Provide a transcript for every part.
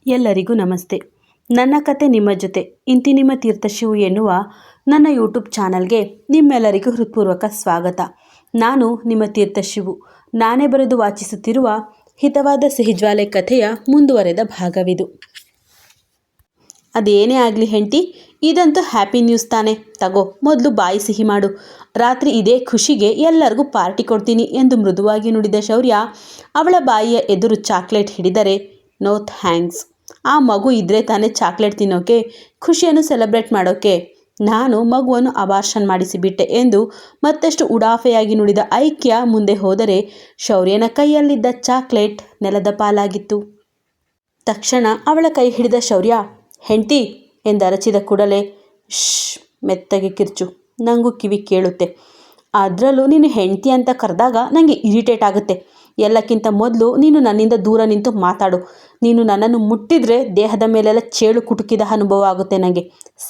ಎಲ್ಲರಿಗೂ ನಮಸ್ತೆ. ನನ್ನ ಕತೆ ನಿಮ್ಮ ಜೊತೆ ಇಂತಿ ನಿಮ್ಮ ತೀರ್ಥಶಿವು ಎನ್ನುವ ನನ್ನ ಯೂಟ್ಯೂಬ್ ಚಾನಲ್ಗೆ ನಿಮ್ಮೆಲ್ಲರಿಗೂ ಹೃತ್ಪೂರ್ವಕ ಸ್ವಾಗತ. ನಾನು ನಿಮ್ಮ ತೀರ್ಥಶಿವು. ನಾನೇ ಬರೆದು ವಾಚಿಸುತ್ತಿರುವ ಹಿತವಾದ ಸಿಹಿಜ್ವಾಲೆ ಕಥೆಯ ಮುಂದುವರೆದ ಭಾಗವಿದು. ಅದೇನೇ ಆಗಲಿ ಹೆಂಡತಿ, ಇದಂತೂ ಹ್ಯಾಪಿ ನ್ಯೂಸ್ ತಾನೆ. ತಗೋ, ಮೊದಲು ಬಾಯಿ ಸಿಹಿ ಮಾಡು. ರಾತ್ರಿ ಇದೇ ಖುಷಿಗೆ ಎಲ್ಲರಿಗೂ ಪಾರ್ಟಿ ಕೊಡ್ತೀನಿ ಎಂದು ಮೃದುವಾಗಿ ನುಡಿದ ಶೌರ್ಯ ಅವಳ ಬಾಯಿಯ ಎದುರು ಚಾಕ್ಲೇಟ್ ಹಿಡಿದರೆ, ನೋ ಥ್ಯಾಂಕ್ಸ್. ಆ ಮಗು ಇದ್ದರೆ ತಾನೇ ಚಾಕ್ಲೇಟ್ ತಿನ್ನೋಕೆ, ಖುಷಿಯನ್ನು ಸೆಲೆಬ್ರೇಟ್ ಮಾಡೋಕೆ. ನಾನು ಮಗುವನ್ನು ಅಬಾರ್ಷನ್ ಮಾಡಿಸಿಬಿಟ್ಟೆ ಎಂದು ಮತ್ತಷ್ಟು ಉಡಾಫೆಯಾಗಿ ನುಡಿದ ಐಕ್ಯ ಮುಂದೆ ಹೋದರೆ ಶೌರ್ಯನ ಕೈಯಲ್ಲಿದ್ದ ಚಾಕ್ಲೇಟ್ ನೆಲದ ಪಾಲಾಗಿತ್ತು. ತಕ್ಷಣ ಅವಳ ಕೈ ಹಿಡಿದ ಶೌರ್ಯ, ಹೆಂಡ್ತಿ ಎಂದರಚಿದ ಕೂಡಲೇ, ಶ್, ಮೆತ್ತಗೆ ಕಿರ್ಚು, ನನಗೂ ಕಿವಿ ಕೇಳುತ್ತೆ. ಅದರಲ್ಲೂ ನೀನು ಹೆಂಡ್ತಿ ಅಂತ ಕರೆದಾಗ ನನಗೆ ಇರಿಟೇಟ್ ಆಗುತ್ತೆ. ಎಲ್ಲಕ್ಕಿಂತ ಮೊದಲು ನೀನು ನನ್ನಿಂದ ದೂರ ನಿಂತು ಮಾತಾಡು. ನೀನು ನನ್ನನ್ನು ಮುಟ್ಟಿದರೆ ದೇಹದ ಮೇಲೆಲ್ಲ ಚೇಳು ಕುಟುಕಿದ ಅನುಭವ ಆಗುತ್ತೆ ನನಗೆ.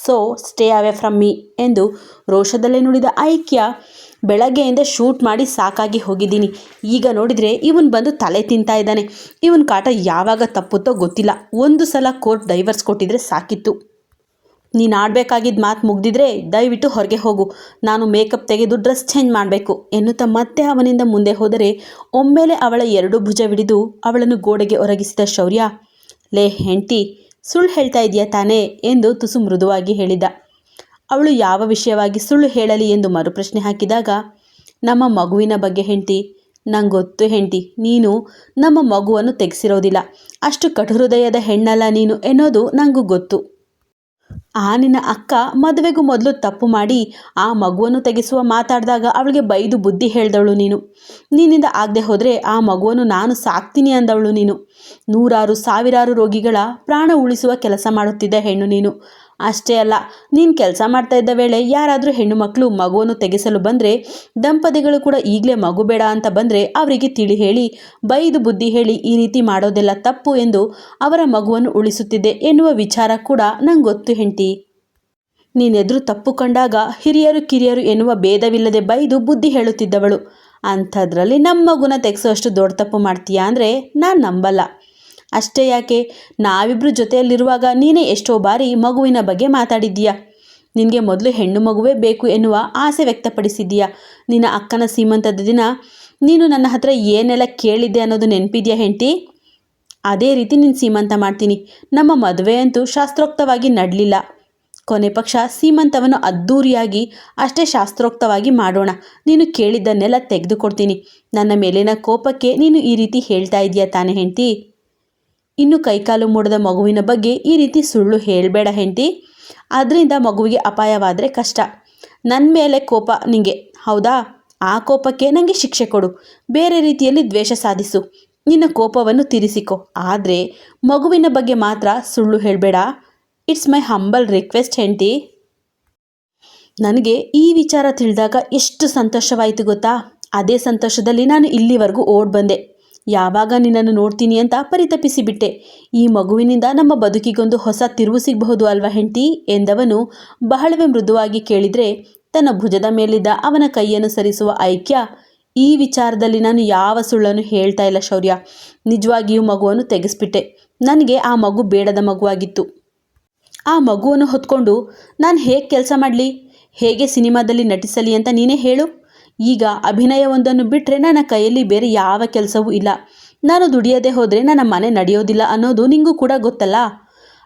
So stay away from me ಎಂದು ರೋಷದಲ್ಲೇ ನುಡಿದ ಐಕ್ಯ, ಬೆಳಗ್ಗೆಯಿಂದ ಶೂಟ್ ಮಾಡಿ ಸಾಕಾಗಿ ಹೋಗಿದ್ದೀನಿ. ಈಗ ನೋಡಿದರೆ ಇವನು ಬಂದು ತಲೆ ತಿಂತಾ ಇದ್ದಾನೆ. ಇವನ ಕಾಟ ಯಾವಾಗ ತಪ್ಪುತ್ತೋ ಗೊತ್ತಿಲ್ಲ. ಒಂದು ಸಲ ಕೋರ್ಟ್ ಡೈವರ್ಸ್ ಕೊಟ್ಟಿದ್ರೆ ಸಾಕಿತ್ತು. ನೀನು ಆಡಬೇಕಾಗಿದ್ದ ಮಾತು ಮುಗ್ದಿದ್ರೆ ದಯವಿಟ್ಟು ಹೊರಗೆ ಹೋಗು. ನಾನು ಮೇಕಪ್ ತೆಗೆದು ಡ್ರೆಸ್ ಚೇಂಜ್ ಮಾಡಬೇಕು ಎನ್ನುತ್ತಾ ಮತ್ತೆ ಅವನಿಂದ ಮುಂದೆ ಹೋದರೆ ಒಮ್ಮೆಲೆ ಅವಳ ಎರಡು ಭುಜವಿಡಿದು ಅವಳನ್ನು ಗೋಡೆಗೆ ಒರಗಿಸಿದ ಶೌರ್ಯ, ಲೇ ಹೆಂಡ್ತಿ, ಸುಳ್ಳು ಹೇಳ್ತಾ ಇದೆಯಾ ತಾನೇ ಎಂದು ತುಸು ಮೃದುವಾಗಿ ಹೇಳಿದ. ಅವಳು ಯಾವ ವಿಷಯವಾಗಿ ಸುಳ್ಳು ಹೇಳಲಿ ಎಂದು ಮರುಪ್ರಶ್ನೆ ಹಾಕಿದಾಗ, ನಮ್ಮ ಮಗುವಿನ ಬಗ್ಗೆ ಹೆಂಡ್ತಿ. ನಂಗೆ ಗೊತ್ತು ಹೆಂಡ್ತಿ, ನೀನು ನಮ್ಮ ಮಗುವನ್ನು ತೆಗೆಸಿರೋದಿಲ್ಲ. ಅಷ್ಟು ಕಟುಹೃದಯದ ಹೆಣ್ಣಲ್ಲ ನೀನು ಎನ್ನೋದು ನನಗೂ ಗೊತ್ತು. ಆ ನಿನ್ನ ಅಕ್ಕ ಮದುವೆಗೂ ಮೊದಲು ತಪ್ಪು ಮಾಡಿ ಆ ಮಗುವನ್ನು ತೆಗೆಸುವ ಮಾತಾಡಿದಾಗ ಅವಳಿಗೆ ಬೈದು ಬುದ್ಧಿ ಹೇಳ್ದವಳು ನೀನು. ನಿನ್ನಿಂದ ಆಗದೆ ಹೋದರೆ ಆ ಮಗುವನ್ನು ನಾನು ಸಾಕ್ತೀನಿ ಅಂದವಳು ನೀನು. ನೂರಾರು ಸಾವಿರಾರು ರೋಗಿಗಳ ಪ್ರಾಣ ಉಳಿಸುವ ಕೆಲಸ ಮಾಡುತ್ತಿದ್ದ ಹೆಣ್ಣು ನೀನು. ಅಷ್ಟೇ ಅಲ್ಲ, ನೀನು ಕೆಲಸ ಮಾಡ್ತಾ ಇದ್ದ ವೇಳೆ ಯಾರಾದರೂ ಹೆಣ್ಣು ಮಕ್ಕಳು ಮಗುವನ್ನು ತೆಗೆಸಲು ಬಂದರೆ, ದಂಪತಿಗಳು ಕೂಡ ಈಗಲೇ ಮಗು ಬೇಡ ಅಂತ ಬಂದರೆ ಅವರಿಗೆ ತಿಳಿ ಹೇಳಿ ಬೈದು ಬುದ್ಧಿ ಹೇಳಿ ಈ ರೀತಿ ಮಾಡೋದೆಲ್ಲ ತಪ್ಪು ಎಂದು ಅವರ ಮಗುವನ್ನು ಉಳಿಸುತ್ತಿದ್ದೆ ಎನ್ನುವ ವಿಚಾರ ಕೂಡ ನಂಗೆ ಗೊತ್ತು ಹೆಂಡ್ತಿ. ನೀನೆದುರು ತಪ್ಪು ಕಂಡಾಗ ಹಿರಿಯರು ಕಿರಿಯರು ಎನ್ನುವ ಭೇದವಿಲ್ಲದೆ ಬೈದು ಬುದ್ಧಿ ಹೇಳುತ್ತಿದ್ದವಳು. ಅಂಥದ್ರಲ್ಲಿ ನಮ್ಮ ಮಗುನ ತೆಗೆಸೋಷ್ಟು ದೊಡ್ಡ ತಪ್ಪು ಮಾಡ್ತೀಯಾ ಅಂದರೆ ನಾನು ನಂಬಲ್ಲ. ಅಷ್ಟೇ ಯಾಕೆ, ನಾವಿಬ್ಬರು ಜೊತೆಯಲ್ಲಿರುವಾಗ ನೀನೇ ಎಷ್ಟೋ ಬಾರಿ ಮಗುವಿನ ಬಗ್ಗೆ ಮಾತಾಡಿದ್ದೀಯಾ. ನಿನಗೆ ಮೊದಲು ಹೆಣ್ಣು ಮಗುವೇ ಬೇಕು ಎನ್ನುವ ಆಸೆ ವ್ಯಕ್ತಪಡಿಸಿದ್ದೀಯಾ. ನಿನ್ನ ಅಕ್ಕನ ಸೀಮಂತದ ದಿನ ನೀನು ನನ್ನ ಹತ್ರ ಏನೆಲ್ಲ ಕೇಳಿದ್ದೆ ಅನ್ನೋದು ನೆನಪಿದೆಯಾ ಹೆಂಡ್ತಿ? ಅದೇ ರೀತಿ ನೀನು ಸೀಮಂತ ಮಾಡ್ತೀನಿ. ನಮ್ಮ ಮದುವೆ ಅಂತೂ ಶಾಸ್ತ್ರೋಕ್ತವಾಗಿ ನಡಲಿಲ್ಲ. ಕೊನೆ ಪಕ್ಷ ಸೀಮಂತವನ್ನು ಅದ್ಧೂರಿಯಾಗಿ ಅಷ್ಟೇ ಶಾಸ್ತ್ರೋಕ್ತವಾಗಿ ಮಾಡೋಣ. ನೀನು ಕೇಳಿದ್ದನ್ನೆಲ್ಲ ತೆಗೆದುಕೊಡ್ತೀನಿ. ನನ್ನ ಮೇಲಿನ ಕೋಪಕ್ಕೆ ನೀನು ಈ ರೀತಿ ಹೇಳ್ತಾ ಇದೆಯಾ ತಾನೇ ಹೆಂಡ್ತಿ? ಇನ್ನು ಕೈಕಾಲು ಮೂಡದ ಮಗುವಿನ ಬಗ್ಗೆ ಈ ರೀತಿ ಸುಳ್ಳು ಹೇಳಬೇಡ ಹೆಂಡ್ತಿ. ಅದರಿಂದ ಮಗುವಿಗೆ ಅಪಾಯವಾದರೆ ಕಷ್ಟ. ನನ್ನ ಮೇಲೆ ಕೋಪ ನಿಂಗೆ, ಹೌದಾ? ಆ ಕೋಪಕ್ಕೆ ನನಗೆ ಶಿಕ್ಷೆ ಕೊಡು. ಬೇರೆ ರೀತಿಯಲ್ಲಿ ದ್ವೇಷ ಸಾಧಿಸು. ನಿನ್ನ ಕೋಪವನ್ನು ತೀರಿಸಿಕೊ. ಆದರೆ ಮಗುವಿನ ಬಗ್ಗೆ ಮಾತ್ರ ಸುಳ್ಳು ಹೇಳಬೇಡ. ಇಟ್ಸ್ ಮೈ ಹಂಬಲ್ ರಿಕ್ವೆಸ್ಟ್ ಹೆಂಡ್ತಿ. ನನಗೆ ಈ ವಿಚಾರ ತಿಳಿದಾಗ ಎಷ್ಟು ಸಂತೋಷವಾಯಿತು ಗೊತ್ತಾ? ಅದೇ ಸಂತೋಷದಲ್ಲಿ ನಾನು ಇಲ್ಲಿವರೆಗೂ ಓಡ್ ಬಂದೆ. ಯಾವಾಗ ನಿನ್ನನ್ನು ನೋಡ್ತೀನಿ ಅಂತ ಪರಿತಪಿಸಿಬಿಟ್ಟೆ. ಈ ಮಗುವಿನಿಂದ ನಮ್ಮ ಬದುಕಿಗೊಂದು ಹೊಸ ತಿರುವು ಸಿಗಬಹುದು ಅಲ್ವಾ ಹೆಂಡ್ತಿ ಎಂದವನು ಬಹಳವೇ ಮೃದುವಾಗಿ ಕೇಳಿದರೆ, ತನ್ನ ಭುಜದ ಮೇಲಿದ್ದ ಅವನ ಕೈಯನ್ನು ಸರಿಸುವ ಐಕ್ಯ, ಈ ವಿಚಾರದಲ್ಲಿ ನಾನು ಯಾವ ಸುಳ್ಳನ್ನು ಹೇಳ್ತಾ ಇಲ್ಲ ಶೌರ್ಯ. ನಿಜವಾಗಿಯೂ ಮಗುವನ್ನು ತೆಗೆಸ್ಬಿಟ್ಟೆ. ನನಗೆ ಆ ಮಗು ಬೇಡದ ಮಗುವಾಗಿತ್ತು. ಆ ಮಗುವನ್ನು ಹೊತ್ಕೊಂಡು ನಾನು ಹೇಗೆ ಕೆಲಸ ಮಾಡಲಿ, ಹೇಗೆ ಸಿನಿಮಾದಲ್ಲಿ ನಟಿಸಲಿ ಅಂತ ನೀನೇ ಹೇಳು. ಈಗ ಅಭಿನಯವೊಂದನ್ನು ಬಿಟ್ಟರೆ ನನ್ನ ಕೈಯಲ್ಲಿ ಬೇರೆ ಯಾವ ಕೆಲಸವೂ ಇಲ್ಲ. ನಾನು ದುಡಿಯದೆ ಹೋದರೆ ನನ್ನ ಮನೆ ನಡೆಯೋದಿಲ್ಲ ಅನ್ನೋದು ನಿಂಗೂ ಕೂಡ ಗೊತ್ತಲ್ಲ.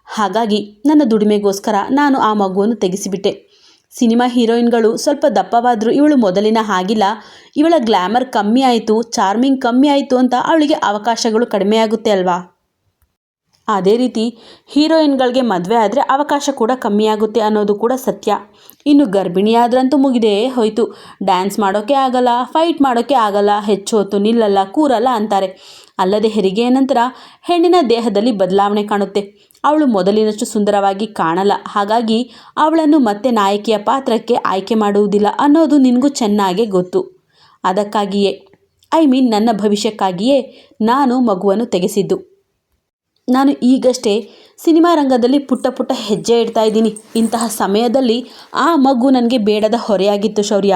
ಹಾಗಾಗಿ ನನ್ನ ದುಡಿಮೆಗೋಸ್ಕರ ನಾನು ಆ ಮಗುವನ್ನು ತೆಗೆಸಿಬಿಟ್ಟೆ. ಸಿನಿಮಾ ಹೀರೋಯಿನ್ಗಳು ಸ್ವಲ್ಪ ದಪ್ಪವಾದರೂ ಇವಳು ಮೊದಲಿನ ಹಾಗಿಲ್ಲ. ಇವಳ ಗ್ಲ್ಯಾಮರ್ ಕಮ್ಮಿ ಆಯಿತು, ಚಾರ್ಮಿಂಗ್ ಕಮ್ಮಿ ಆಯಿತು ಅಂತ ಅವಳಿಗೆ ಅವಕಾಶಗಳು ಕಡಿಮೆಯಾಗುತ್ತೆ ಅಲ್ವಾ? ಅದೇ ರೀತಿ ಹೀರೋಯಿನ್ಗಳಿಗೆ ಮದುವೆ ಆದರೆ ಅವಕಾಶ ಕೂಡ ಕಮ್ಮಿಯಾಗುತ್ತೆ ಅನ್ನೋದು ಕೂಡ ಸತ್ಯ. ಇನ್ನು ಗರ್ಭಿಣಿಯಾದ್ರಂತೂ ಮುಗಿದೇ ಹೋಯಿತು. ಡ್ಯಾನ್ಸ್ ಮಾಡೋಕ್ಕೆ ಆಗಲ್ಲ, ಫೈಟ್ ಮಾಡೋಕ್ಕೆ ಆಗಲ್ಲ, ಹೆಚ್ಚು ಹೊತ್ತು ನಿಲ್ಲಲ್ಲ, ಕೂರಲ್ಲ ಅಂತಾರೆ. ಅಲ್ಲದೆ ಹೆರಿಗೆಯ ನಂತರ ಹೆಣ್ಣಿನ ದೇಹದಲ್ಲಿ ಬದಲಾವಣೆ ಕಾಣುತ್ತೆ. ಅವಳು ಮೊದಲಿನಷ್ಟು ಸುಂದರವಾಗಿ ಕಾಣಲ್ಲ. ಹಾಗಾಗಿ ಅವಳನ್ನು ಮತ್ತೆ ನಾಯಕಿಯ ಪಾತ್ರಕ್ಕೆ ಆಯ್ಕೆ ಮಾಡುವುದಿಲ್ಲ ಅನ್ನೋದು ನಿನಗೂ ಚೆನ್ನಾಗೇ ಗೊತ್ತು. ಅದಕ್ಕಾಗಿಯೇ, ನನ್ನ ಭವಿಷ್ಯಕ್ಕಾಗಿಯೇ ನಾನು ಮಗುವನ್ನು ತೆಗೆಸಿದ್ದು. ನಾನು ಈಗಷ್ಟೇ ಸಿನಿಮಾ ರಂಗದಲ್ಲಿ ಪುಟ್ಟ ಪುಟ್ಟ ಹೆಜ್ಜೆ ಇಡ್ತಾ ಇದ್ದೀನಿ. ಇಂತಹ ಸಮಯದಲ್ಲಿ ಆ ಮಗು ನನಗೆ ಬೇಡದ ಹೊರೆಯಾಗಿತ್ತು ಶೌರ್ಯ.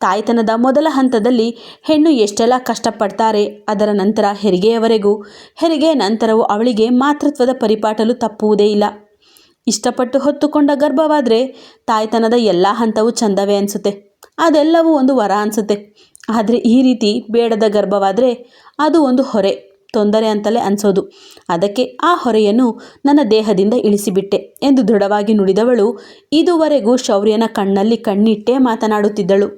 ತಾಯ್ತನದ ಮೊದಲ ಹಂತದಲ್ಲಿ ಹೆಣ್ಣು ಎಷ್ಟೆಲ್ಲ ಕಷ್ಟಪಡ್ತಾರೆ, ಅದರ ನಂತರ ಹೆರಿಗೆಯವರೆಗೂ, ಹೆರಿಗೆಯ ನಂತರವೂ ಅವಳಿಗೆ ಮಾತೃತ್ವದ ಪರಿಪಾಟಲು ತಪ್ಪುವುದೇ ಇಲ್ಲ. ಇಷ್ಟಪಟ್ಟು ಹೊತ್ತುಕೊಂಡ ಗರ್ಭವಾದರೆ ತಾಯ್ತನದ ಎಲ್ಲ ಹಂತವೂ ಚಂದವೇ ಅನಿಸುತ್ತೆ, ಅದೆಲ್ಲವೂ ಒಂದು ವರ ಅನಿಸುತ್ತೆ. ಆದರೆ ಈ ರೀತಿ ಬೇಡದ ಗರ್ಭವಾದರೆ ಅದು ಒಂದು ಹೊರೆ, ತೊಂದರೆ ಅಂತಲೇ ಅನಿಸೋದು. ಅದಕ್ಕೆ ಆ ಹೊರೆಯನ್ನು ನನ್ನ ದೇಹದಿಂದ ಇಳಿಸಿಬಿಟ್ಟೆ ಎಂದು ದೃಢವಾಗಿ ನುಡಿದವಳು ಇದುವರೆಗೂ ಶೌರ್ಯನ ಕಣ್ಣಲ್ಲಿ ಕಣ್ಣಿಟ್ಟೇ ಮಾತನಾಡುತ್ತಿದ್ದಳು.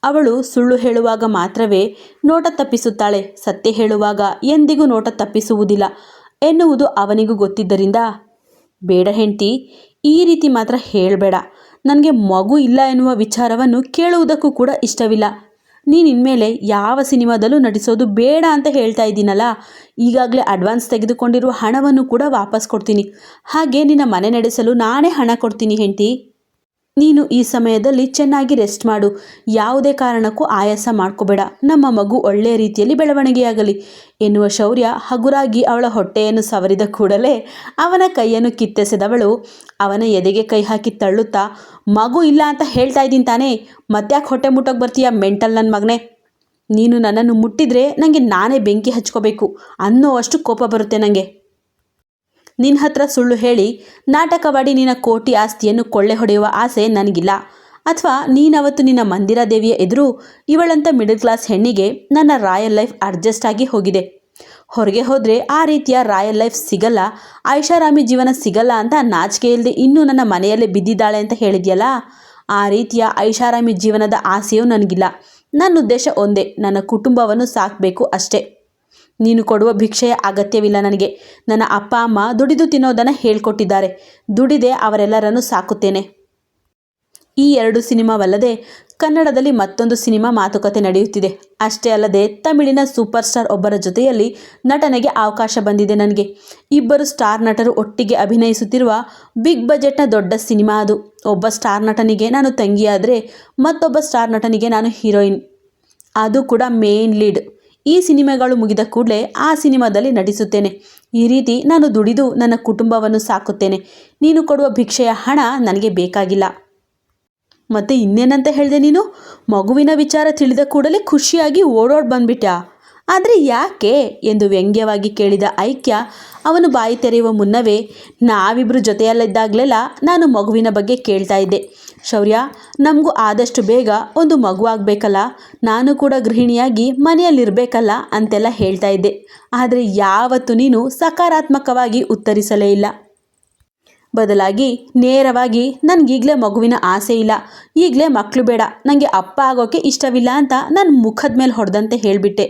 ಅವಳು ಸುಳ್ಳು ಹೇಳುವಾಗ ಮಾತ್ರವೇ ನೋಟ ತಪ್ಪಿಸುತ್ತಾಳೆ, ಸತ್ಯ ಹೇಳುವಾಗ ಎಂದಿಗೂ ನೋಟ ತಪ್ಪಿಸುವುದಿಲ್ಲ ಎನ್ನುವುದು ಅವನಿಗೂ ಗೊತ್ತಿದ್ದರಿಂದ, ಬೇಡ ಹೆಂಡ್ತಿ, ಈ ರೀತಿ ಮಾತ್ರ ಹೇಳಬೇಡ. ನನಗೆ ಮಗು ಇಲ್ಲ ಎನ್ನುವ ವಿಚಾರವನ್ನು ಕೇಳುವುದಕ್ಕೂ ಕೂಡ ಇಷ್ಟವಿಲ್ಲ. ನೀನು ಇನ್ಮೇಲೆ ಯಾವ ಸಿನಿಮಾದಲ್ಲೂ ನಟಿಸೋದು ಬೇಡ ಅಂತ ಹೇಳ್ತಾ ಇದ್ದೀನಲ್ಲ, ಈಗಾಗಲೇ ಅಡ್ವಾನ್ಸ್ ತೆಗೆದುಕೊಂಡಿರುವ ಹಣವನ್ನು ಕೂಡ ವಾಪಸ್ ಕೊಡ್ತೀನಿ. ಹಾಗೆ ನಿನ್ನ ಮನೆ ನಡೆಸಲು ನಾನೇ ಹಣ ಕೊಡ್ತೀನಿ ಹೆಂಡ್ತಿ. ನೀನು ಈ ಸಮಯದಲ್ಲಿ ಚೆನ್ನಾಗಿ ರೆಸ್ಟ್ ಮಾಡು. ಯಾವುದೇ ಕಾರಣಕ್ಕೂ ಆಯಾಸ ಮಾಡ್ಕೋಬೇಡ. ನಮ್ಮ ಮಗು ಒಳ್ಳೆಯ ರೀತಿಯಲ್ಲಿ ಬೆಳವಣಿಗೆಯಾಗಲಿ ಎನ್ನುವ ಶೌರ್ಯ ಹಗುರಾಗಿ ಅವಳ ಹೊಟ್ಟೆಯನ್ನು ಸವರಿದ ಕೂಡಲೇ ಅವನ ಕೈಯನ್ನು ಕಿತ್ತೆಸೆದವಳು ಅವನ ಎದೆಗೆ ಕೈ ಹಾಕಿ ತಳ್ಳುತ್ತಾ, ಮಗು ಇಲ್ಲ ಅಂತ ಹೇಳ್ತಾ ಇದ್ದೀನಿ ತಾನೇ, ಮತ್ತ್ಯಾಕೆ ಹೊಟ್ಟೆ ಮುಟ್ಟೋಕೆ ಬರ್ತೀಯ ಮೆಂಟಲ್ ನನ್ನ ಮಗನೇ. ನೀನು ನನ್ನನ್ನು ಮುಟ್ಟಿದ್ರೆ ನನಗೆ ನಾನೇ ಬೆಂಕಿ ಹಚ್ಕೋಬೇಕು ಅನ್ನೋವಷ್ಟು ಕೋಪ ಬರುತ್ತೆ ನನಗೆ. ನಿನ್ನ ಹತ್ರ ಸುಳ್ಳು ಹೇಳಿ ನಾಟಕವಾಡಿ ನಿನ್ನ ಕೋಟಿ ಆಸ್ತಿಯನ್ನು ಕೊಳ್ಳೆ ಹೊಡೆಯುವ ಆಸೆ ನನಗಿಲ್ಲ. ಅಥವಾ ನೀನವತ್ತು ನಿನ್ನ ಮಂದಿರ ದೇವಿಯ ಎದುರು ಇವಳಂತ ಮಿಡಲ್ ಕ್ಲಾಸ್ ಹೆಣ್ಣಿಗೆ ನನ್ನ ರಾಯಲ್ ಲೈಫ್ ಅಡ್ಜಸ್ಟ್ ಆಗಿ ಹೋಗಿದೆ, ಹೊರಗೆ ಹೋದರೆ ಆ ರೀತಿಯ ರಾಯಲ್ ಲೈಫ್ ಸಿಗಲ್ಲ, ಐಷಾರಾಮಿ ಜೀವನ ಸಿಗಲ್ಲ ಅಂತ ನಾಚಿಕೆ ಇಲ್ಲದೆ ಇನ್ನೂ ನನ್ನ ಮನೆಯಲ್ಲೇ ಬಿದ್ದಿದ್ದಾಳೆ ಅಂತ ಹೇಳಿದ್ಯಲ್ಲ, ಆ ರೀತಿಯ ಐಷಾರಾಮಿ ಜೀವನದ ಆಸೆಯೂ ನನಗಿಲ್ಲ. ನನ್ನ ಉದ್ದೇಶ ಒಂದೇ, ನನ್ನ ಕುಟುಂಬವನ್ನು ಸಾಕಬೇಕು ಅಷ್ಟೇ. ನೀನು ಕೊಡುವ ಭಿಕ್ಷೆಯ ಅಗತ್ಯವಿಲ್ಲ ನನಗೆ. ನನ್ನ ಅಪ್ಪ ಅಮ್ಮ ದುಡಿದು ತಿನ್ನೋದನ್ನು ಹೇಳ್ಕೊಟ್ಟಿದ್ದಾರೆ, ದುಡಿದೆ ಅವರೆಲ್ಲರನ್ನು ಸಾಕುತ್ತೇನೆ. ಈ 2 ಸಿನಿಮಾವಲ್ಲದೆ ಕನ್ನಡದಲ್ಲಿ ಮತ್ತೊಂದು ಸಿನಿಮಾ ಮಾತುಕತೆ ನಡೆಯುತ್ತಿದೆ. ಅಷ್ಟೇ ಅಲ್ಲದೆ ತಮಿಳಿನ ಸೂಪರ್ ಸ್ಟಾರ್ ಒಬ್ಬರ ಜೊತೆಯಲ್ಲಿ ನಟನೆಗೆ ಅವಕಾಶ ಬಂದಿದೆ ನನಗೆ. ಇಬ್ಬರು ಸ್ಟಾರ್ ನಟರು ಒಟ್ಟಿಗೆ ಅಭಿನಯಿಸುತ್ತಿರುವ ಬಿಗ್ ಬಜೆಟ್ನ ದೊಡ್ಡ ಸಿನಿಮಾ ಅದು. ಒಬ್ಬ ಸ್ಟಾರ್ ನಟನಿಗೆ ನಾನು ತಂಗಿಯಾದರೆ ಮತ್ತೊಬ್ಬ ಸ್ಟಾರ್ ನಟನಿಗೆ ನಾನು ಹೀರೋಯಿನ್, ಅದು ಕೂಡ ಮೇನ್ ಲೀಡ್. ಈ ಸಿನಿಮಾಗಳು ಮುಗಿದ ಕೂಡಲೇ ಆ ಸಿನಿಮಾದಲ್ಲಿ ನಟಿಸುತ್ತೇನೆ. ಈ ರೀತಿ ನಾನು ದುಡಿದು ನನ್ನ ಕುಟುಂಬವನ್ನು ಸಾಕುತ್ತೇನೆ. ನೀನು ಕೊಡುವ ಭಿಕ್ಷೆಯ ಹಣ ನನಗೆ ಬೇಕಾಗಿಲ್ಲ. ಮತ್ತು ಇನ್ನೇನಂತ ಹೇಳಿದೆ ನೀನು? ಮಗುವಿನ ವಿಚಾರ ತಿಳಿದ ಕೂಡಲೇ ಖುಷಿಯಾಗಿ ಓಡೋಡಿ ಬಂದ್ಬಿಟ್ಯಾ? ಆದರೆ ಯಾಕೆ ಎಂದು ವ್ಯಂಗ್ಯವಾಗಿ ಕೇಳಿದ ಐಕ್ಯ ಅವನು ಬಾಯಿ ತೆರೆಯುವ ಮುನ್ನವೇ, ನಾವಿಬ್ಬರು ಜೊತೆಯಲ್ಲಿದ್ದಾಗಲೆಲ್ಲ ನಾನು ಮಗುವಿನ ಬಗ್ಗೆ ಕೇಳ್ತಾ ಇದ್ದೆ ಶೌರ್ಯ. ನಮಗೂ ಆದಷ್ಟು ಬೇಗ ಒಂದು ಮಗು ಆಗಬೇಕಲ್ಲ, ನಾನು ಕೂಡ ಗೃಹಿಣಿಯಾಗಿ ಮನೆಯಲ್ಲಿರಬೇಕಲ್ಲ ಅಂತೆಲ್ಲ ಹೇಳ್ತಾ ಇದ್ದೆ. ಆದರೆ ಯಾವತ್ತೂ ನೀನು ಸಕಾರಾತ್ಮಕವಾಗಿ ಉತ್ತರಿಸಲೇ ಇಲ್ಲ. ಬದಲಾಗಿ ನೇರವಾಗಿ, ನನಗೀಗಲೇ ಮಗುವಿನ ಆಸೆ ಇಲ್ಲ, ಈಗಲೇ ಮಕ್ಕಳು ಬೇಡ, ನನಗೆ ಅಪ್ಪ ಆಗೋಕ್ಕೆ ಇಷ್ಟವಿಲ್ಲ ಅಂತ ನನ್ನ ಮುಖದ ಮೇಲೆ ಹೊಡೆದಂತೆ ಹೇಳಿಬಿಟ್ಟೆ.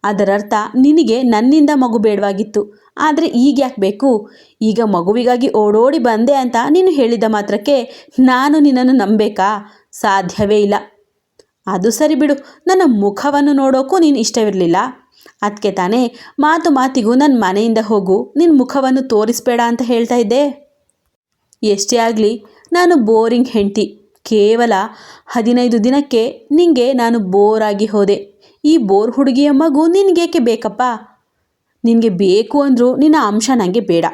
ಅದರರ್ಥ ನಿನಗೆ ನನ್ನಿಂದ ಮಗು ಬೇಡವಾಗಿತ್ತು, ಆದರೆ ಈಗ ಯಾಕೆ ಬೇಕು? ಈಗ ಮಗುವಿಗಾಗಿ ಓಡೋಡಿ ಬಂದೆ ಅಂತ ನೀನು ಹೇಳಿದ ಮಾತ್ರಕ್ಕೆ ನಾನು ನಿನ್ನನ್ನು ನಂಬೇಕಾ? ಸಾಧ್ಯವೇ ಇಲ್ಲ. ಅದು ಸರಿ ಬಿಡು, ನನ್ನ ಮುಖವನ್ನು ನೋಡೋಕ್ಕೂ ನೀನು ಇಷ್ಟವಿರಲಿಲ್ಲ. ಅದಕ್ಕೆ ತಾನೇ ಮಾತು ಮಾತಿಗೂ ನನ್ನ ಮನೆಯಿಂದ ಹೋಗು, ನಿನ್ನ ಮುಖವನ್ನು ತೋರಿಸ್ಬೇಡ ಅಂತ ಹೇಳ್ತಾ ಇದ್ದೆ. ಎಷ್ಟೇ ಆಗಲಿ ನಾನು ಬೋರಿಂಗ್ ಹೆಂಡ್ತಿ. ಕೇವಲ 15 ದಿನಕ್ಕೆ ನಿನಗೆ ನಾನು ಬೋರಾಗಿ ಹೋದೆ. ಈ ಬೋರ್ ಹುಡುಗಿಯ ಮಗು ನಿನಗೇಕೆ ಬೇಕಪ್ಪ? ನಿನಗೆ ಬೇಕು ಅಂದರೂ ನಿನ್ನ ಅಂಶ ನನಗೆ ಬೇಡ.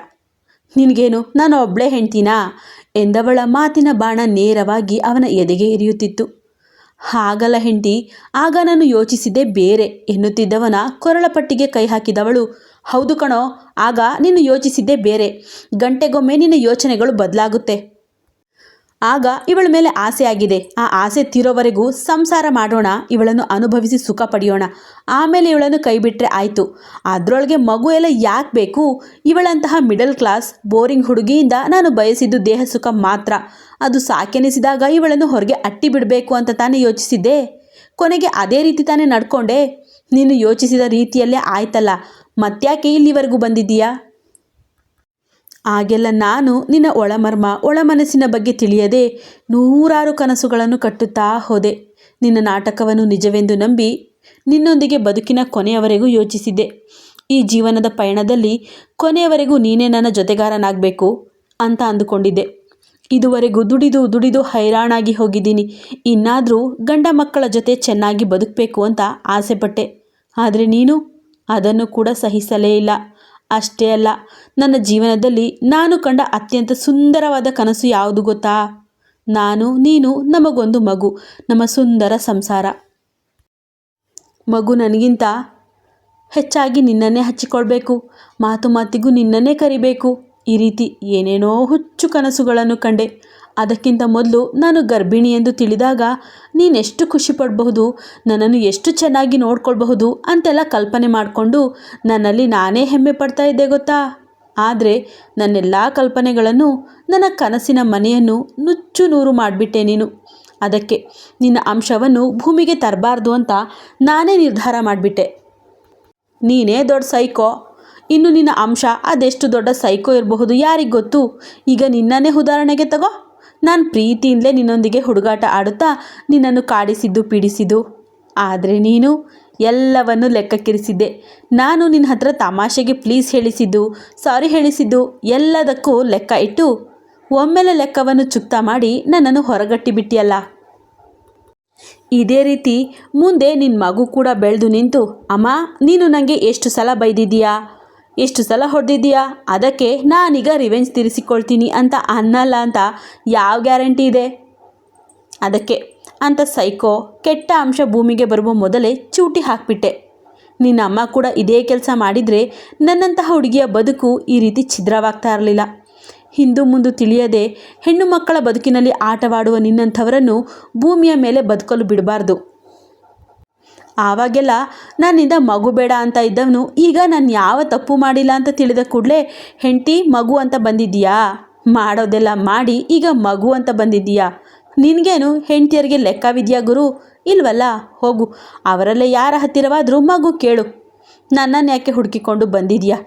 ನಿನಗೇನು ನಾನು ಒಬ್ಬಳೇ ಹೆಂಡ್ತಿನಾ ಎಂದವಳ ಮಾತಿನ ಬಾಣ ನೇರವಾಗಿ ಅವನ ಎದೆಗೆ ಇರಿಯುತ್ತಿತ್ತು. ಹಾಗಲ್ಲ ಹೆಂಡ್ತಿ, ಆಗ ನಾನು ಯೋಚಿಸಿದ್ದೇ ಬೇರೆ ಎನ್ನುತ್ತಿದ್ದವನ ಕೊರಳಪಟ್ಟಿಗೆ ಕೈ ಹಾಕಿದವಳು, ಹೌದು ಕಣೋ, ಆಗ ನೀನು ಯೋಚಿಸಿದ್ದೇ ಬೇರೆ. ಗಂಟೆಗೊಮ್ಮೆ ನಿನ್ನ ಯೋಚನೆಗಳು ಬದಲಾಗುತ್ತೆ. ಆಗ ಇವಳ ಮೇಲೆ ಆಸೆ ಆಗಿದೆ, ಆ ಆಸೆ ತೀರೋವರೆಗೂ ಸಂಸಾರ ಮಾಡೋಣ, ಇವಳನ್ನು ಅನುಭವಿಸಿ ಸುಖ ಪಡೆಯೋಣ, ಆಮೇಲೆ ಇವಳನ್ನು ಕೈಬಿಟ್ರೆ ಆಯಿತು. ಅದರೊಳಗೆ ಮಗು ಎಲ್ಲ ಯಾಕೆ ಬೇಕು? ಇವಳಂತಹ ಮಿಡಲ್ ಕ್ಲಾಸ್ ಬೋರಿಂಗ್ ಹುಡುಗಿಯಿಂದ ನಾನು ಬಯಸಿದ್ದು ದೇಹ ಸುಖ ಮಾತ್ರ. ಅದು ಸಾಕೆನಿಸಿದಾಗ ಇವಳನ್ನು ಹೊರಗೆ ಅಟ್ಟಿ ಬಿಡಬೇಕು ಅಂತ ತಾನೇ ಯೋಚಿಸಿದ್ದೆ. ಕೊನೆಗೆ ಅದೇ ರೀತಿ ತಾನೇ ನಡ್ಕೊಂಡೆ. ನೀನು ಯೋಚಿಸಿದ ರೀತಿಯಲ್ಲೇ ಆಯ್ತಲ್ಲ, ಮತ್ತ್ಯಾಕೆ ಇಲ್ಲಿವರೆಗೂ ಬಂದಿದ್ದೀಯಾ? ಆಗೆಲ್ಲ ನಾನು ನಿನ್ನ ಒಳಮರ್ಮ, ಒಳಮನಸ್ಸಿನ ಬಗ್ಗೆ ತಿಳಿಯದೆ ನೂರಾರು ಕನಸುಗಳನ್ನು ಕಟ್ಟುತ್ತಾ ಹೋದೆ. ನಿನ್ನ ನಾಟಕವನ್ನು ನಿಜವೆಂದು ನಂಬಿ ನಿನ್ನೊಂದಿಗೆ ಬದುಕಿನ ಕೊನೆಯವರೆಗೂ ಯೋಚಿಸಿದ್ದೆ. ಈ ಜೀವನದ ಪಯಣದಲ್ಲಿ ಕೊನೆಯವರೆಗೂ ನೀನೇ ನನ್ನ ಜೊತೆಗಾರನಾಗಬೇಕು ಅಂತ ಅಂದುಕೊಂಡಿದ್ದೆ. ಇದುವರೆಗೂ ದುಡಿದು ದುಡಿದು ಹೈರಾಣಾಗಿ ಹೋಗಿದ್ದೀನಿ. ಇನ್ನಾದರೂ ಗಂಡ ಮಕ್ಕಳ ಜೊತೆ ಚೆನ್ನಾಗಿ ಬದುಕಬೇಕು ಅಂತ ಆಸೆಪಟ್ಟೆ. ಆದರೆ ನೀನು ಅದನ್ನು ಕೂಡ ಸಹಿಸಲೇ ಇಲ್ಲ. ಅಷ್ಟೇ ಅಲ್ಲ, ನನ್ನ ಜೀವನದಲ್ಲಿ ನಾನು ಕಂಡ ಅತ್ಯಂತ ಸುಂದರವಾದ ಕನಸು ಯಾವುದು ಗೊತ್ತಾ? ನಾನು ನೀನು ನಮಗೊಂದು ಮಗು, ನಮ್ಮ ಸುಂದರ ಸಂಸಾರ. ಮಗು ನನಗಿಂತ ಹೆಚ್ಚಾಗಿ ನಿನ್ನನ್ನೇ ಹಚ್ಚಿಕೊಳ್ಬೇಕು, ಮಾತು ಮಾತಿಗೂ ನಿನ್ನನ್ನೇ ಕರಿಬೇಕು. ಈ ರೀತಿ ಏನೇನೋ ಹುಚ್ಚು ಕನಸುಗಳನ್ನು ಕಂಡೆ. ಅದಕ್ಕಿಂತ ಮೊದಲು ನಾನು ಗರ್ಭಿಣಿ ಎಂದು ತಿಳಿದಾಗ ನೀನೆಷ್ಟು ಖುಷಿ ಪಡಬಹುದು, ನನ್ನನ್ನು ಎಷ್ಟು ಚೆನ್ನಾಗಿ ನೋಡ್ಕೊಳ್ಬಹುದು ಅಂತೆಲ್ಲ ಕಲ್ಪನೆ ಮಾಡಿಕೊಂಡು ನನ್ನಲ್ಲಿ ನಾನೇ ಹೆಮ್ಮೆ ಪಡ್ತಾ ಇದ್ದೆ ಗೊತ್ತಾ. ಆದರೆ ನನ್ನೆಲ್ಲ ಕಲ್ಪನೆಗಳನ್ನು, ನನ್ನ ಕನಸಿನ ಮನೆಯನ್ನು ನುಚ್ಚು ನೂರು ಮಾಡಿಬಿಟ್ಟೆ ನೀನು. ಅದಕ್ಕೆ ನಿನ್ನ ಅಂಶವನ್ನು ಭೂಮಿಗೆ ತರಬಾರ್ದು ಅಂತ ನಾನೇ ನಿರ್ಧಾರ ಮಾಡಿಬಿಟ್ಟೆ. ನೀನೇ ದೊಡ್ಡ ಸೈಕೋ. ಇನ್ನು ನಿನ್ನ ಅಂಶ ಅದೆಷ್ಟು ದೊಡ್ಡ ಸೈಕೋ ಇರಬಹುದು ಯಾರಿಗೆ ಗೊತ್ತು. ಈಗ ನಿನ್ನನ್ನೇ ಉದಾಹರಣೆಗೆ ತಗೋ. ನಾನು ಪ್ರೀತಿಯಿಂದಲೇ ನಿನ್ನೊಂದಿಗೆ ಹುಡುಗಾಟ ಆಡುತ್ತಾ ನಿನ್ನನ್ನು ಕಾಡಿಸಿದ್ದು ಪೀಡಿಸಿದ್ದು. ಆದರೆ ನೀನು ಎಲ್ಲವನ್ನು ಲೆಕ್ಕಕ್ಕಿರಿಸಿದ್ದೆ. ನಾನು ನಿನ್ನ ಹತ್ರ ತಮಾಷೆಗೆ ಪ್ಲೀಸ್ ಹೇಳಿಸಿದ್ದು, ಸಾರಿ ಹೇಳಿಸಿದ್ದು ಎಲ್ಲದಕ್ಕೂ ಲೆಕ್ಕ ಇಟ್ಟು ಒಮ್ಮೆಲೆ ಲೆಕ್ಕವನ್ನು ಚುಕ್ತಾ ಮಾಡಿ ನನ್ನನ್ನು ಹೊರಗಟ್ಟಿಬಿಟ್ಟಿಯಲ್ಲ. ಇದೇ ರೀತಿ ಮುಂದೆ ನಿನ್ನ ಮಗು ಕೂಡ ಬೆಳೆದು ನಿಂತು, ಅಮ್ಮ ನೀನು ನನಗೆ ಎಷ್ಟು ಸಲ ಬೈದಿದ್ದೀಯಾ, ಎಷ್ಟು ಸಲ ಹೊಡೆದಿದ್ದೀಯಾ, ಅದಕ್ಕೆ ನಾನೀಗ ರಿವೆಂಜ್ ತೀರಿಸಿಕೊಳ್ತೀನಿ ಅಂತ ಅನ್ನಲ್ಲ ಅಂತ ಯಾವ ಗ್ಯಾರಂಟಿ ಇದೆ? ಅದಕ್ಕೆ ಅಂತ ಸೈಕೋ ಕೆಟ್ಟ ಅಂಶ ಭೂಮಿಗೆ ಬರುವ ಮೊದಲೇ ಚೂಟಿ ಹಾಕಿಬಿಟ್ಟೆ. ನಿನ್ನ ಅಮ್ಮ ಕೂಡ ಇದೇ ಕೆಲಸ ಮಾಡಿದರೆ ನನ್ನಂತಹ ಹುಡುಗಿಯ ಬದುಕು ಈ ರೀತಿ ಛಿದ್ರವಾಗ್ತಾ ಇರಲಿಲ್ಲ. ಹಿಂದು ಮುಂದು ತಿಳಿಯದೆ ಹೆಣ್ಣು ಮಕ್ಕಳ ಬದುಕಿನಲ್ಲಿ ಆಟವಾಡುವ ನಿನ್ನಂಥವರನ್ನು ಭೂಮಿಯ ಮೇಲೆ ಬದುಕಲು ಬಿಡಬಾರ್ದು. ಆವಾಗೆಲ್ಲ ನನ್ನಿಂದ ಮಗು ಬೇಡ ಅಂತ ಇದ್ದವನು ಈಗ ನಾನು ಯಾವ ತಪ್ಪು ಮಾಡಿಲ್ಲ ಅಂತ ತಿಳಿದ ಕೂಡಲೇ ಹೆಂಡತಿ ಮಗು ಅಂತ ಬಂದಿದ್ದೀಯಾ? ಮಾಡೋದೆಲ್ಲ ಮಾಡಿ ಈಗ ಮಗು ಅಂತ ಬಂದಿದ್ದೀಯಾ? ನಿನಗೇನು ಹೆಂಡತಿಯರಿಗೆ ಲೆಕ್ಕವಿದೆಯಾ ಗುರು? ಇಲ್ವಲ್ಲ, ಹೋಗು ಅವರಲ್ಲೇ ಯಾರ ಹತ್ತಿರವಾದರೂ ಮಗು ಕೇಳು. ನನ್ನನ್ನು ಯಾಕೆ ಹುಡುಕಿಕೊಂಡು ಬಂದಿದೆಯಾ?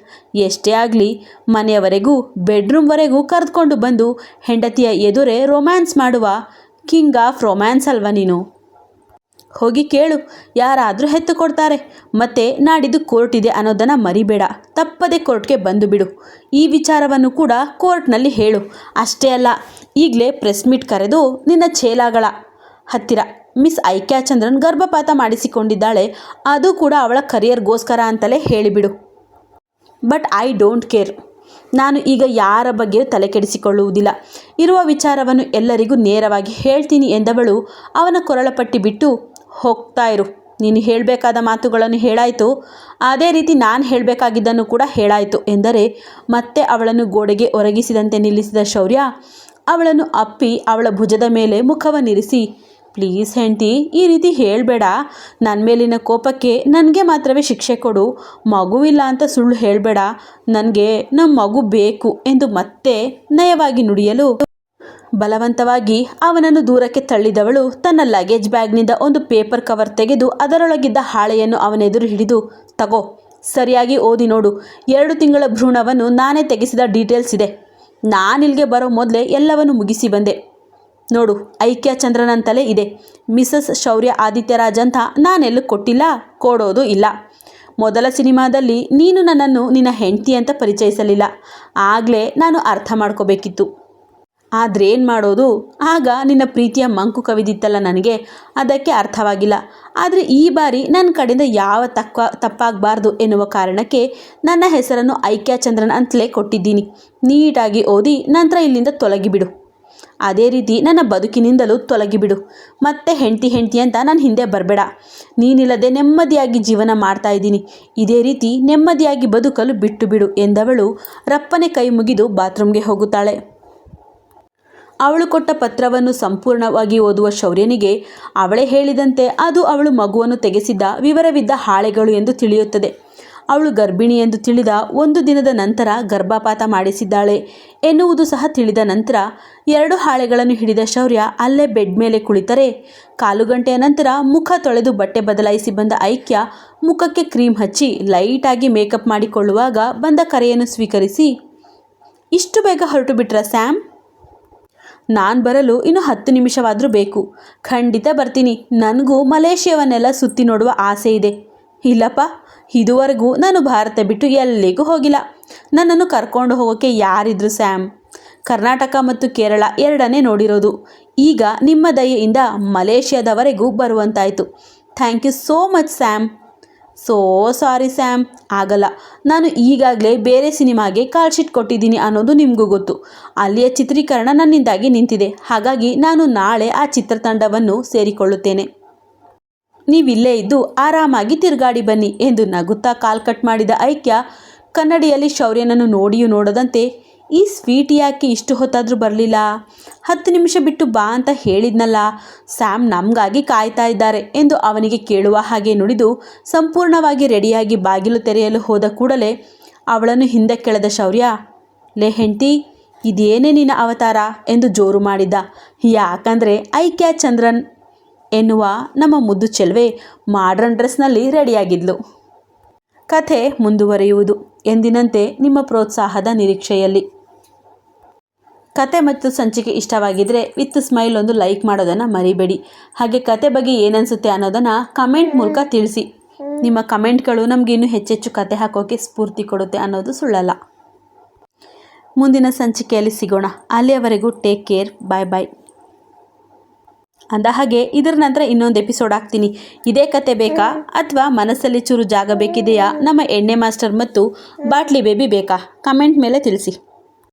ಎಷ್ಟೇ ಆಗಲಿ ಮನೆಯವರೆಗೂ ಬೆಡ್ರೂಮ್ವರೆಗೂ ಕರೆದುಕೊಂಡು ಬಂದು ಹೆಂಡತಿಯ ಎದುರೇ ರೊಮ್ಯಾನ್ಸ್ ಮಾಡುವ ಕಿಂಗ್ ಆಫ್ ರೊಮ್ಯಾನ್ಸ್ ಅಲ್ವಾ ನೀನು? ಹೋಗಿ ಕೇಳು, ಯಾರಾದರೂ ಹೆತ್ತು ಕೊಡ್ತಾರೆ. ಮತ್ತು ನಾಡಿದ್ದು ಕೋರ್ಟ್ ಇದೆ ಅನ್ನೋದನ್ನು ಮರಿಬೇಡ. ತಪ್ಪದೆ ಕೋರ್ಟ್ಗೆ ಬಂದು ಬಿಡು. ಈ ವಿಚಾರವನ್ನು ಕೂಡ ಕೋರ್ಟ್ನಲ್ಲಿ ಹೇಳು. ಅಷ್ಟೇ ಅಲ್ಲ, ಈಗಲೇ ಪ್ರೆಸ್ ಮೀಟ್ ಕರೆದು ನಿನ್ನ ಚೇಲಾಗಳ ಹತ್ತಿರ ಮಿಸ್ ಐಕ್ಯಾ ಚಂದ್ರನ್ ಗರ್ಭಪಾತ ಮಾಡಿಸಿಕೊಂಡಿದ್ದಾಳೆ, ಅದು ಕೂಡ ಅವಳ ಕರಿಯರ್ಗೋಸ್ಕರ ಅಂತಲೇ ಹೇಳಿಬಿಡು. But I don't care. ನಾನು ಈಗ ಯಾರ ಬಗ್ಗೆಯೂ ತಲೆ ಕೆಡಿಸಿಕೊಳ್ಳುವುದಿಲ್ಲ. ಇರುವ ವಿಚಾರವನ್ನು ಎಲ್ಲರಿಗೂ ನೇರವಾಗಿ ಹೇಳ್ತೀನಿ ಎಂದವಳು ಅವನ ಕೊರಳಪಟ್ಟಿ ಬಿಟ್ಟು, ಹೋಗ್ತಾ ಇರು. ನೀನು ಹೇಳಬೇಕಾದ ಮಾತುಗಳನ್ನು ಹೇಳಾಯಿತು, ಅದೇ ರೀತಿ ನಾನು ಹೇಳಬೇಕಾಗಿದ್ದನ್ನು ಕೂಡ ಹೇಳಾಯಿತು ಎಂದರೆ ಮತ್ತೆ ಅವಳನ್ನು ಗೋಡೆಗೆ ಒರಗಿಸಿದಂತೆ ನಿಲ್ಲಿಸಿದ ಶೌರ್ಯ ಅವಳನ್ನು ಅಪ್ಪಿ ಅವಳ ಭುಜದ ಮೇಲೆ ಮುಖವನ್ನಿರಿಸಿ, ಪ್ಲೀಸ್ ಹೆಂಡ್ತಿ, ಈ ರೀತಿ ಹೇಳಬೇಡ. ನನ್ನ ಮೇಲಿನ ಕೋಪಕ್ಕೆ ನನಗೆ ಮಾತ್ರವೇ ಶಿಕ್ಷೆ ಕೊಡು. ಮಗುವಿಲ್ಲ ಅಂತ ಸುಳ್ಳು ಹೇಳಬೇಡ. ನನಗೆ ನಮ್ಮ ಮಗು ಬೇಕು ಎಂದು ಮತ್ತೆ ನಯವಾಗಿ ನುಡಿಯಲು ಬಲವಂತವಾಗಿ ಅವನನ್ನು ದೂರಕ್ಕೆ ತಳ್ಳಿದವಳು ತನ್ನ ಲಗೇಜ್ ಬ್ಯಾಗ್ನಿಂದ ಒಂದು ಪೇಪರ್ ಕವರ್ ತೆಗೆದು ಅದರೊಳಗಿದ್ದ ಹಾಳೆಯನ್ನು ಅವನೆದುರು ಹಿಡಿದು, ತಗೋ, ಸರಿಯಾಗಿ ಓದಿ ನೋಡು. 2 ತಿಂಗಳ ಭ್ರೂಣವನ್ನು ನಾನೇ ತೆಗೆಸಿದ ಡೀಟೇಲ್ಸ್ ಇದೆ. ನಾನಿಲ್ಲಿಗೆ ಬರೋ ಮೊದಲೇ ಎಲ್ಲವನ್ನು ಮುಗಿಸಿ ಬಂದೆ. ನೋಡು, ಐಕ್ಯಾ ಚಂದ್ರನ್ ಅಂತಲೇ ಇದೆ. ಮಿಸಸ್ ಶೌರ್ಯ ಆದಿತ್ಯರಾಜ್ ಅಂತ ನಾನೆಲ್ಲೂ ಕೊಟ್ಟಿಲ್ಲ, ಕೊಡೋದು ಇಲ್ಲ. ಮೊದಲ ಸಿನಿಮಾದಲ್ಲಿ ನೀನು ನನ್ನನ್ನು ನಿನ್ನ ಹೆಂಡತಿ ಅಂತ ಪರಿಚಯಿಸಲಿಲ್ಲ. ಆಗಲೇ ನಾನು ಅರ್ಥ ಮಾಡ್ಕೋಬೇಕಿತ್ತು. ಆದ್ರೇನು ಮಾಡೋದು, ಆಗ ನಿನ್ನ ಪ್ರೀತಿಯ ಮಂಕು ಕವಿದಿತ್ತಲ್ಲ ನನಗೆ, ಅದಕ್ಕೆ ಅರ್ಥವಾಗಿಲ್ಲ. ಆದರೆ ಈ ಬಾರಿ ನನ್ನ ಕಡೆಯಿಂದ ಯಾವ ತಪ್ಪಾಗಬಾರ್ದು ಎನ್ನುವ ಕಾರಣಕ್ಕೆ ನನ್ನ ಹೆಸರನ್ನು ಐಕ್ಯಾ ಚಂದ್ರನ್ ಅಂತಲೇ ಕೊಟ್ಟಿದ್ದೀನಿ. ನೀಟಾಗಿ ಓದಿ ನಂತರ ಇಲ್ಲಿಂದ ತೊಲಗಿಬಿಡು. ಅದೇ ರೀತಿ ನನ್ನ ಬದುಕಿನಿಂದಲೂ ತೊಲಗಿಬಿಡು. ಮತ್ತೆ ಹೆಂಡತಿ ಅಂತ ನಾನು ಹಿಂದೆ ಬರಬೇಡ. ನೀನಿಲ್ಲದೆ ನೆಮ್ಮದಿಯಾಗಿ ಜೀವನ ಮಾಡ್ತಾ ಇದ್ದೀನಿ. ಇದೇ ರೀತಿ ನೆಮ್ಮದಿಯಾಗಿ ಬದುಕಲು ಬಿಟ್ಟು ಬಿಡು ಎಂದವಳು ರಪ್ಪನೆ ಕೈ ಮುಗಿದು ಬಾತ್ರೂಮ್ಗೆ ಹೋಗುತ್ತಾಳೆ. ಅವಳು ಕೊಟ್ಟ ಪತ್ರವನ್ನು ಸಂಪೂರ್ಣವಾಗಿ ಓದುವ ಶೌರ್ಯನಿಗೆ ಅವಳೇ ಹೇಳಿದಂತೆ ಅದು ಅವಳು ಮಗುವನ್ನು ತೆಗೆಸಿದ್ದ ವಿವರವಿದ್ದ ಹಾಳೆಗಳು ಎಂದು ತಿಳಿಯುತ್ತದೆ. ಅವಳು ಗರ್ಭಿಣಿ ಎಂದು ತಿಳಿದ 1 ದಿನದ ನಂತರ ಗರ್ಭಪಾತ ಮಾಡಿಸಿದ್ದಾಳೆ ಎನ್ನುವುದು ಸಹ ತಿಳಿದ ನಂತರ 2 ಹಾಳೆಗಳನ್ನು ಹಿಡಿದ ಶೌರ್ಯ ಅಲ್ಲೇ ಬೆಡ್ ಮೇಲೆ ಕುಳಿತರೆ, 1/4 ಗಂಟೆಯ ನಂತರ ಮುಖ ತೊಳೆದು ಬಟ್ಟೆ ಬದಲಾಯಿಸಿ ಬಂದ ಐಕ್ಯ ಮುಖಕ್ಕೆ ಕ್ರೀಮ್ ಹಚ್ಚಿ ಲೈಟಾಗಿ ಮೇಕಪ್ ಮಾಡಿಕೊಳ್ಳುವಾಗ ಬಂದ ಕರೆಯನ್ನು ಸ್ವೀಕರಿಸಿ, ಇಷ್ಟು ಬೇಗ ಹೊರಟು ಬಿಟ್ರಾ ಸ್ಯಾಮ್? ನಾನು ಬರಲು ಇನ್ನು 10 ನಿಮಿಷವಾದರೂ ಬೇಕು. ಖಂಡಿತ ಬರ್ತೀನಿ. ನನಗೂ ಮಲೇಷಿಯಾವನ್ನೆಲ್ಲ ಸುತ್ತಿ ನೋಡುವ ಆಸೆ ಇದೆ. ಇಲ್ಲಪ್ಪ, ಇದುವರೆಗೂ ನಾನು ಭಾರತ ಬಿಟ್ಟು ಎಲ್ಲಿಗೂ ಹೋಗಿಲ್ಲ. ನನ್ನನ್ನು ಕರ್ಕೊಂಡು ಹೋಗೋಕ್ಕೆ ಯಾರಿದ್ರು ಸ್ಯಾಮ್? ಕರ್ನಾಟಕ ಮತ್ತು ಕೇರಳ ಎರಡನ್ನೇ ನೋಡಿರೋದು. ಈಗ ನಿಮ್ಮ ದಯೆಯಿಂದ ಮಲೇಷಿಯಾದವರೆಗೂ ಬರುವಂತಾಯಿತು. Thank you so much Sam. So sorry Sam, ಆಗಲ್ಲ. ನಾನು ಈಗಾಗಲೇ ಬೇರೆ ಸಿನಿಮಾಗೆ ಕಾಲ್ ಶೀಟ್ ಕೊಟ್ಟಿದ್ದೀನಿ ಅನ್ನೋದು ನಿಮಗೂ ಗೊತ್ತು. ಅಲ್ಲಿಯ ಚಿತ್ರೀಕರಣ ನನ್ನಿಂದಾಗಿ ನಿಂತಿದೆ. ಹಾಗಾಗಿ ನಾನು ನಾಳೆ ಆ ಚಿತ್ರತಂಡವನ್ನು ಸೇರಿಕೊಳ್ಳುತ್ತೇನೆ. ನೀವಿಲ್ಲೇ ಇದ್ದು ಆರಾಮಾಗಿ ತಿರುಗಾಡಿ ಬನ್ನಿ ಎಂದು ನಗುತ್ತಾ ಕಾಲ್ ಕಟ್ ಮಾಡಿದ ಐಕ್ಯ ಕನ್ನಡಿಯಲ್ಲಿ ಶೌರ್ಯನನ್ನು ನೋಡಿಯೂ ನೋಡದಂತೆ, ಈ ಸ್ವೀಟ್ ಯಾಕೆ ಇಷ್ಟು ಹೊತ್ತಾದರೂ ಬರಲಿಲ್ಲ? 10 ನಿಮಿಷ ಬಿಟ್ಟು ಬಾ ಅಂತ ಹೇಳಿದ್ನಲ್ಲ, ಸ್ಯಾಮ್ ನಮಗಾಗಿ ಕಾಯ್ತಾ ಇದ್ದಾರೆ ಎಂದು ಅವನಿಗೆ ಕೇಳುವ ಹಾಗೆ ನುಡಿದು ಸಂಪೂರ್ಣವಾಗಿ ರೆಡಿಯಾಗಿ ಬಾಗಿಲು ತೆರೆಯಲು ಹೋದ ಕೂಡಲೇ ಅವಳನ್ನು ಹಿಂದೆ ಕೆಳೆದ ಶೌರ್ಯ, ಲೇ ಹೆಂಡ್ತಿ, ಇದೇನೇ ನಿನ್ನ ಅವತಾರ ಎಂದು ಜೋರು ಮಾಡಿದ್ದ. ಯಾಕಂದರೆ ಐಕ್ಯ ಚಂದ್ರನ್ ಎನ್ನುವ ನಮ್ಮ ಮುದ್ದು ಚೆಲುವೆ ಮಾಡ್ರನ್ ಡ್ರೆಸ್ನಲ್ಲಿ ರೆಡಿಯಾಗಿದ್ಲು. ಕಥೆ ಮುಂದುವರಿಯುವುದು. ಎಂದಿನಂತೆ ನಿಮ್ಮ ಪ್ರೋತ್ಸಾಹದ ನಿರೀಕ್ಷೆಯಲ್ಲಿ. ಕತೆ ಮತ್ತು ಸಂಚಿಕೆ ಇಷ್ಟವಾಗಿದ್ದರೆ ವಿತ್ ಸ್ಮೈಲ್ ಒಂದು ಲೈಕ್ ಮಾಡೋದನ್ನು ಮರಿಬೇಡಿ. ಹಾಗೆ ಕತೆ ಬಗ್ಗೆ ಏನನ್ಸುತ್ತೆ ಅನ್ನೋದನ್ನು ಕಮೆಂಟ್ ಮೂಲಕ ತಿಳಿಸಿ. ನಿಮ್ಮ ಕಮೆಂಟ್ಗಳು ನಮಗೆ ಇನ್ನೂ ಹೆಚ್ಚೆಚ್ಚು ಕತೆ ಹಾಕೋಕ್ಕೆ ಸ್ಫೂರ್ತಿ ಕೊಡುತ್ತೆ ಅನ್ನೋದು ಸುಳ್ಳಲ್ಲ. ಮುಂದಿನ ಸಂಚಿಕೆಯಲ್ಲಿ ಸಿಗೋಣ. ಅಲ್ಲಿಯವರೆಗೂ ಟೇಕ್ ಕೇರ್. ಬಾಯ್ ಬಾಯ್. ಅಂದ ಹಾಗೆ ಇದರ ನಂತರ ಇನ್ನೊಂದು ಎಪಿಸೋಡ್ ಹಾಕ್ತೀನಿ. ಇದೇ ಕತೆ ಬೇಕಾ ಅಥವಾ ಮನಸ್ಸಲ್ಲಿ ಚೂರು ಜಾಗ ಬೇಕಿದೆಯಾ? ನಮ್ಮ ಎಣ್ಣೆ ಮಾಸ್ಟರ್ ಮತ್ತು ಬಾಟ್ಲಿ ಬೇಬಿ ಬೇಕಾ? ಕಮೆಂಟ್ ಮೇಲೆ ತಿಳಿಸಿ.